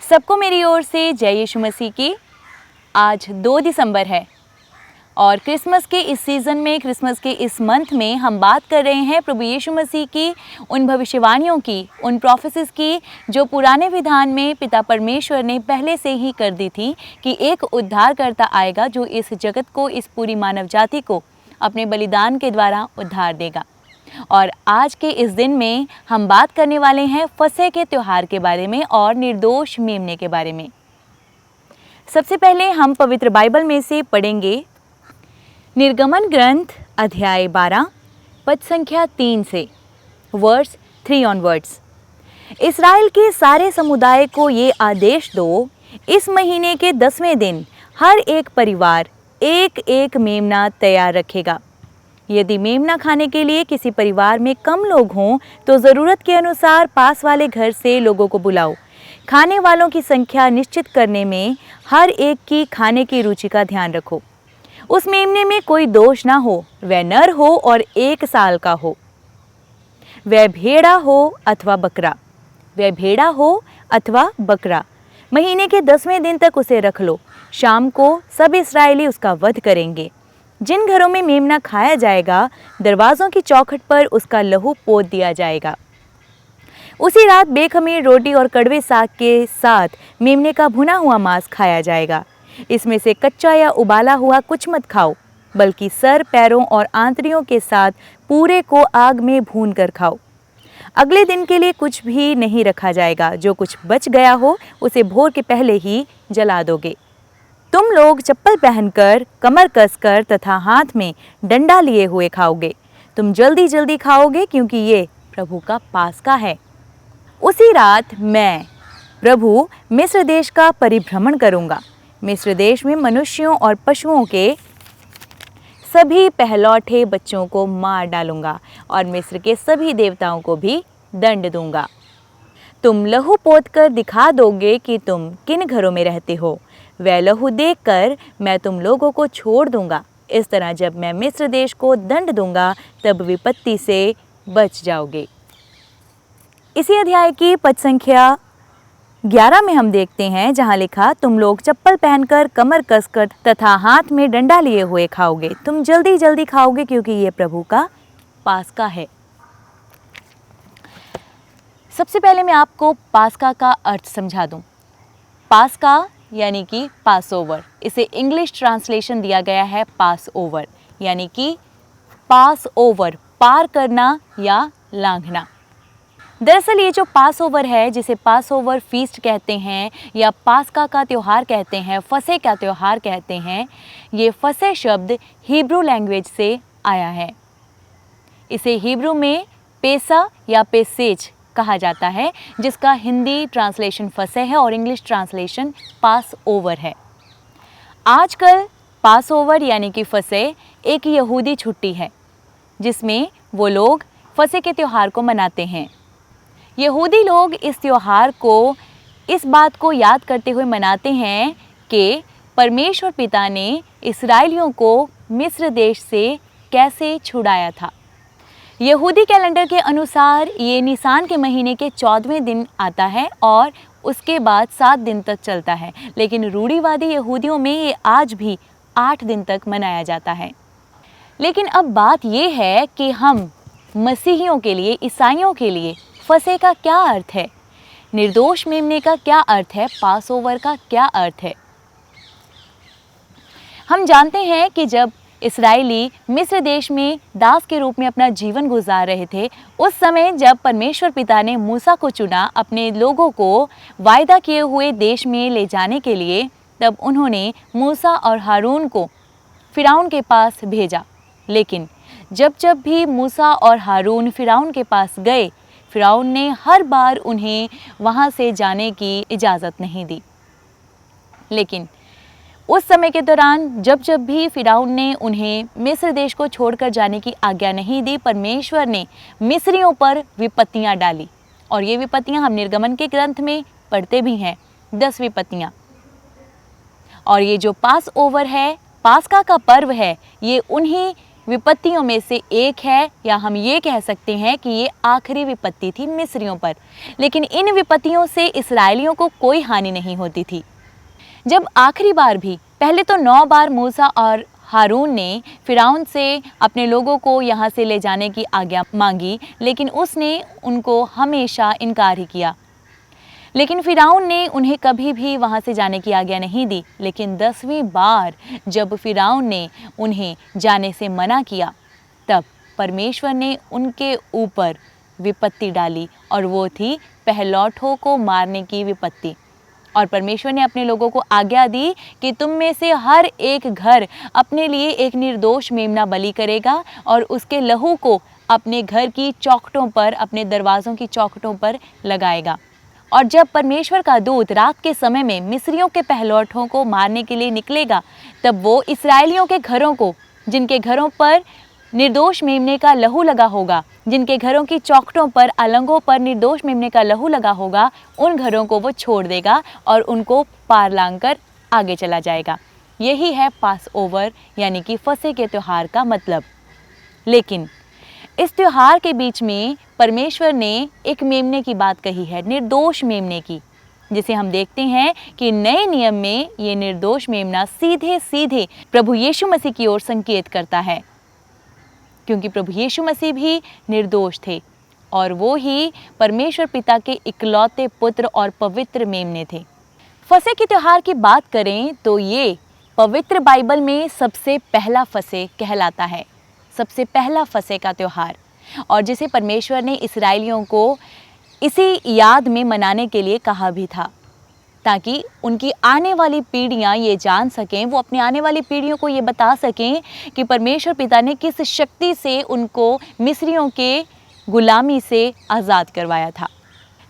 सबको मेरी ओर से जय यीशु मसीह की। आज 2 दिसंबर है और क्रिसमस के इस सीज़न में, क्रिसमस के इस मंथ में हम बात कर रहे हैं प्रभु यीशु मसीह की उन भविष्यवाणियों की, उन प्रोफेसिस की जो पुराने विधान में पिता परमेश्वर ने पहले से ही कर दी थी कि एक उद्धारकर्ता आएगा जो इस जगत को, इस पूरी मानव जाति को अपने बलिदान के द्वारा उद्धार देगा। और आज के इस दिन में हम बात करने वाले हैं फसह के त्यौहार के बारे में और निर्दोष मेमने के बारे में। सबसे पहले हम पवित्र बाइबल में से पढ़ेंगे निर्गमन ग्रंथ अध्याय 12 पद संख्या 3 से वर्स 3 ऑनवर्ड्स। इस्राएल के सारे समुदाय को ये आदेश दो, इस महीने के 10वें दिन हर एक परिवार एक एक मेमना तैयार रखेगा। यदि मेमना खाने के लिए किसी परिवार में कम लोग हों तो ज़रूरत के अनुसार पास वाले घर से लोगों को बुलाओ। खाने वालों की संख्या निश्चित करने में हर एक की खाने की रुचि का ध्यान रखो। उस मेमने में कोई दोष ना हो, वह नर हो और 1 साल का हो, वह भेड़ा हो अथवा बकरा, वह भेड़ा हो अथवा बकरा। महीने के 10वें दिन तक उसे रख लो। शाम को सब इस्राएली उसका वध करेंगे। जिन घरों में मेमना खाया जाएगा, दरवाज़ों की चौखट पर उसका लहू पोत दिया जाएगा। उसी रात बेखमीर रोटी और कड़वे साग के साथ मेमने का भुना हुआ मांस खाया जाएगा। इसमें से कच्चा या उबाला हुआ कुछ मत खाओ, बल्कि सर, पैरों और आंतड़ियों के साथ पूरे को आग में भून कर खाओ। अगले दिन के लिए कुछ भी नहीं रखा जाएगा। जो कुछ बच गया हो उसे भोर के पहले ही जला दोगे। तुम लोग चप्पल पहनकर, कमर कसकर तथा हाथ में डंडा लिए हुए खाओगे। तुम जल्दी जल्दी खाओगे क्योंकि ये प्रभु का पास्का है। उसी रात मैं प्रभु मिस्र देश का परिभ्रमण करूंगा। मिस्र देश में मनुष्यों और पशुओं के सभी पहलौठे बच्चों को मार डालूंगा और मिस्र के सभी देवताओं को भी दंड दूंगा। तुम लहू पोत कर दिखा दोगे कि तुम किन घरों में रहते हो। वह लहू देखकर मैं तुम लोगों को छोड़ दूंगा। इस तरह जब मैं मिस्र देश को दंड दूंगा तब विपत्ति से बच जाओगे। इसी अध्याय की पद संख्या 11 में हम देखते हैं जहां लिखा, तुम लोग चप्पल पहनकर, कमर कसकर तथा हाथ में डंडा लिए हुए खाओगे। तुम जल्दी जल्दी खाओगे क्योंकि ये प्रभु का पास्का है। सबसे पहले मैं आपको पास्का का अर्थ समझा दूं। पास्का यानी कि पास ओवर, इसे इंग्लिश ट्रांसलेशन दिया गया है पास ओवर, यानी कि पास ओवर, पार करना या लांघना। दरअसल ये जो पास ओवर है, जिसे पास ओवर फीस्ट कहते हैं या पास्का का त्यौहार कहते हैं, फसह का त्यौहार कहते हैं, ये फसह शब्द हिब्रू लैंग्वेज से आया है। इसे हिब्रू में पेसा या पेसेज कहा जाता है, जिसका हिंदी ट्रांसलेशन फसह है और इंग्लिश ट्रांसलेशन पास ओवर है। आजकल पास ओवर यानी कि फसह एक यहूदी छुट्टी है जिसमें वो लोग फसह के त्यौहार को मनाते हैं। यहूदी लोग इस त्यौहार को इस बात को याद करते हुए मनाते हैं कि परमेश्वर पिता ने इस्राएलियों को मिस्र देश से कैसे छुड़ाया था। यहूदी कैलेंडर के अनुसार ये निसान के महीने के 14वें दिन आता है और उसके बाद 7 दिन तक चलता है, लेकिन रूढ़िवादी यहूदियों में ये आज भी 8 दिन तक मनाया जाता है। लेकिन अब बात ये है कि हम मसीहियों के लिए, ईसाइयों के लिए फसह का क्या अर्थ है, निर्दोष मेमने का क्या अर्थ है, पास ओवर का क्या अर्थ है। हम जानते हैं कि जब इस्राएली मिस्र देश में दास के रूप में अपना जीवन गुजार रहे थे, उस समय जब परमेश्वर पिता ने मूसा को चुना अपने लोगों को वायदा किए हुए देश में ले जाने के लिए, तब उन्होंने मूसा और हारून को फिरौन के पास भेजा। लेकिन जब जब भी मूसा और हारून फिरौन के पास गए, फिरौन ने हर बार उन्हें वहाँ से जाने की इजाज़त नहीं दी। लेकिन उस समय के दौरान जब जब भी फिरौन ने उन्हें मिस्र देश को छोड़कर जाने की आज्ञा नहीं दी, परमेश्वर ने मिस्रियों पर विपत्तियां डाली। और ये विपत्तियां हम निर्गमन के ग्रंथ में पढ़ते भी हैं, 10 विपत्तियां। और ये जो पास ओवर है, पास्का का पर्व है, ये उन्हीं विपत्तियों में से एक है, या हम ये कह सकते हैं कि ये आखिरी विपत्ति थी मिस्रियों पर। लेकिन इन विपत्तियों से इस्राएलियों को कोई हानि नहीं होती थी। जब आखिरी बार भी, पहले तो 9 बार मूसा और हारून ने फिरौन से अपने लोगों को यहाँ से ले जाने की आज्ञा मांगी, लेकिन उसने उनको हमेशा इनकार ही किया। लेकिन फिरौन ने उन्हें कभी भी वहाँ से जाने की आज्ञा नहीं दी। लेकिन 10वीं बार जब फिरौन ने उन्हें जाने से मना किया, तब परमेश्वर ने उनके ऊपर विपत्ति डाली, और वो थी पहलौठों को मारने की विपत्ति। और परमेश्वर ने अपने लोगों को आज्ञा दी कि तुम में से हर एक घर अपने लिए एक निर्दोष मेमना बलि करेगा और उसके लहू को अपने घर की चौखटों पर, अपने दरवाज़ों की चौखटों पर लगाएगा। और जब परमेश्वर का दूत रात के समय में मिस्रियों के पहलौठों को मारने के लिए निकलेगा, तब वो इस्राएलियों के घरों को, जिनके घरों पर निर्दोष मेमने का लहू लगा होगा, जिनके घरों की चौखटों पर, अलंगों पर निर्दोष मेमने का लहू लगा होगा, उन घरों को वो छोड़ देगा और उनको पार लांघकर आगे चला जाएगा। यही है पास ओवर यानी कि फसह के त्यौहार का मतलब। लेकिन इस त्यौहार के बीच में परमेश्वर ने एक मेमने की बात कही है, निर्दोष मेमने की, जिसे हम देखते हैं कि नए नियम में ये निर्दोष मेमना सीधे सीधे प्रभु यीशु मसीह की ओर संकेत करता है, क्योंकि प्रभु यीशु मसीह भी निर्दोष थे और वो ही परमेश्वर पिता के इकलौते पुत्र और पवित्र मेमने थे। फसह के त्यौहार की बात करें तो ये पवित्र बाइबल में सबसे पहला फसह कहलाता है, सबसे पहला फसह का त्यौहार, और जिसे परमेश्वर ने इस्राएलियों को इसी याद में मनाने के लिए कहा भी था, ताकि उनकी आने वाली पीढ़ियां ये जान सकें, वो अपनी आने वाली पीढ़ियों को ये बता सकें कि परमेश्वर पिता ने किस शक्ति से उनको मिस्रियों के गुलामी से आज़ाद करवाया था।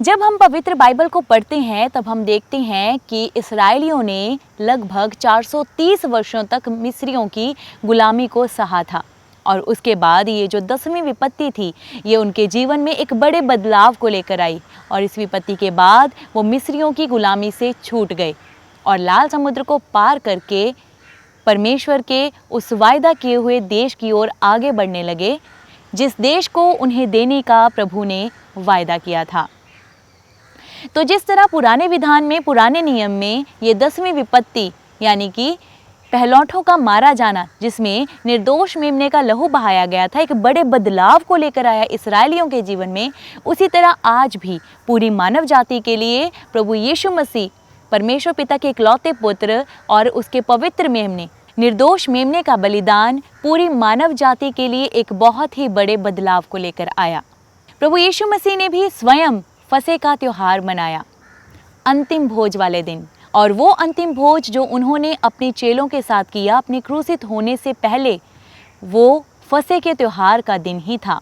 जब हम पवित्र बाइबल को पढ़ते हैं तब हम देखते हैं कि इस्राएलियों ने लगभग 430 वर्षों तक मिस्रियों की गुलामी को सहा था, और उसके बाद ये जो 10वीं विपत्ति थी ये उनके जीवन में एक बड़े बदलाव को लेकर आई, और इस विपत्ति के बाद वो मिस्रियों की गुलामी से छूट गए और लाल समुद्र को पार करके परमेश्वर के उस वायदा किए हुए देश की ओर आगे बढ़ने लगे, जिस देश को उन्हें देने का प्रभु ने वायदा किया था। तो जिस तरह पुराने विधान में, पुराने नियम में ये 10वीं विपत्ति यानी कि पहलौठों का मारा जाना, जिसमें निर्दोष मेमने का लहू बहाया गया था, एक बड़े बदलाव को लेकर आया इस्राएलियों के जीवन में, उसी तरह आज भी पूरी मानव जाति के लिए प्रभु यीशु मसीह, परमेश्वर पिता के इकलौते पुत्र और उसके पवित्र मेमने, निर्दोष मेमने का बलिदान पूरी मानव जाति के लिए एक बहुत ही बड़े बदलाव को लेकर आया। प्रभु यीशु मसीह ने भी स्वयं फसह का त्यौहार मनाया अंतिम भोज वाले दिन, और वो अंतिम भोज जो उन्होंने अपने चेलों के साथ किया अपने क्रूसित होने से पहले, वो फसह के त्यौहार का दिन ही था।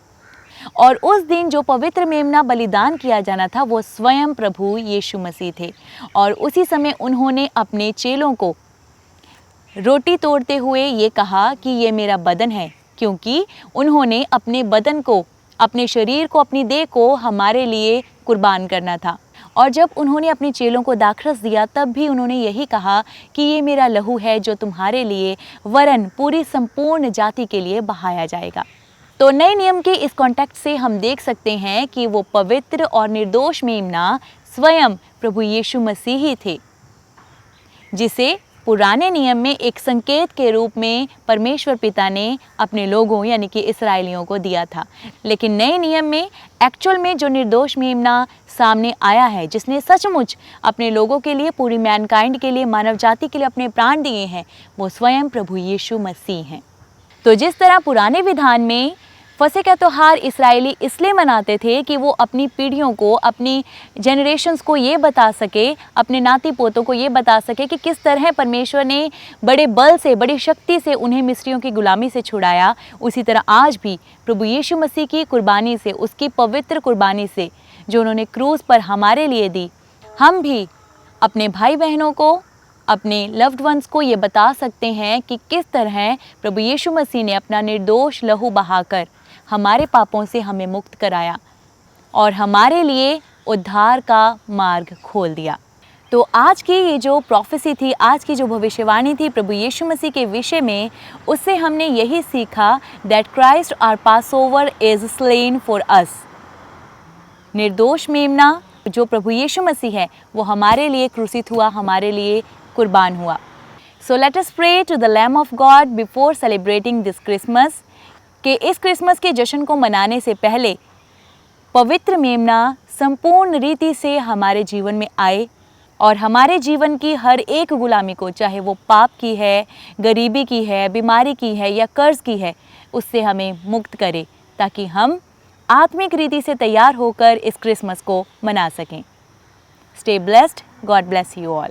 और उस दिन जो पवित्र मेमना बलिदान किया जाना था वो स्वयं प्रभु यीशु मसीह थे, और उसी समय उन्होंने अपने चेलों को रोटी तोड़ते हुए ये कहा कि ये मेरा बदन है, क्योंकि उन्होंने अपने बदन को, अपने शरीर को, अपनी देह को हमारे लिए कुर्बान करना था। और जब उन्होंने अपने चेलों को दाखरस दिया तब भी उन्होंने यही कहा कि ये मेरा लहू है जो तुम्हारे लिए वरन पूरी संपूर्ण जाति के लिए बहाया जाएगा। तो नए नियम के इस कॉन्टेक्स्ट से हम देख सकते हैं कि वो पवित्र और निर्दोष मेमना स्वयं प्रभु यीशु मसीह ही थे, जिसे पुराने नियम में एक संकेत के रूप में परमेश्वर पिता ने अपने लोगों यानी कि इस्राएलियों को दिया था। लेकिन नए नियम में एक्चुअल में जो निर्दोष मेमना सामने आया है, जिसने सचमुच अपने लोगों के लिए, पूरी मैनकाइंड के लिए, मानव जाति के लिए अपने प्राण दिए हैं, वो स्वयं प्रभु यीशु मसीह हैं। तो जिस तरह पुराने विधान में फसह का त्यौहार इसराइली इसलिए मनाते थे कि वो अपनी पीढ़ियों को, अपनी जनरेशन्स को ये बता सके, अपने नाती पोतों को ये बता सके कि किस तरह परमेश्वर ने बड़े बल से, बड़ी शक्ति से उन्हें मिस्रियों की गुलामी से छुड़ाया, उसी तरह आज भी प्रभु यीशु मसीह की कुर्बानी से, उसकी पवित्र कुर्बानी से जो उन्होंने क्रूस पर हमारे लिए दी, हम भी अपने भाई बहनों को, अपने लव्ड वंस को ये बता सकते हैं कि किस तरह प्रभु यीशु मसीह ने अपना निर्दोष लहू बहाकर हमारे पापों से हमें मुक्त कराया और हमारे लिए उद्धार का मार्ग खोल दिया। तो आज की ये जो प्रोफेसी थी, आज की जो भविष्यवाणी थी प्रभु यीशु मसीह के विषय में, उससे हमने यही सीखा that Christ our Passover is slain for us. निर्दोष मेमना जो प्रभु यीशु मसीह है वो हमारे लिए क्रूसित हुआ, हमारे लिए कुर्बान हुआ। So let us pray to the lamb of God before celebrating this Christmas, कि इस क्रिसमस के जश्न को मनाने से पहले पवित्र मेमना संपूर्ण रीति से हमारे जीवन में आए और हमारे जीवन की हर एक गुलामी को, चाहे वो पाप की है, गरीबी की है, बीमारी की है या कर्ज की है, उससे हमें मुक्त करे, ताकि हम आत्मिक रीति से तैयार होकर इस क्रिसमस को मना सकें। Stay blessed, God bless you all.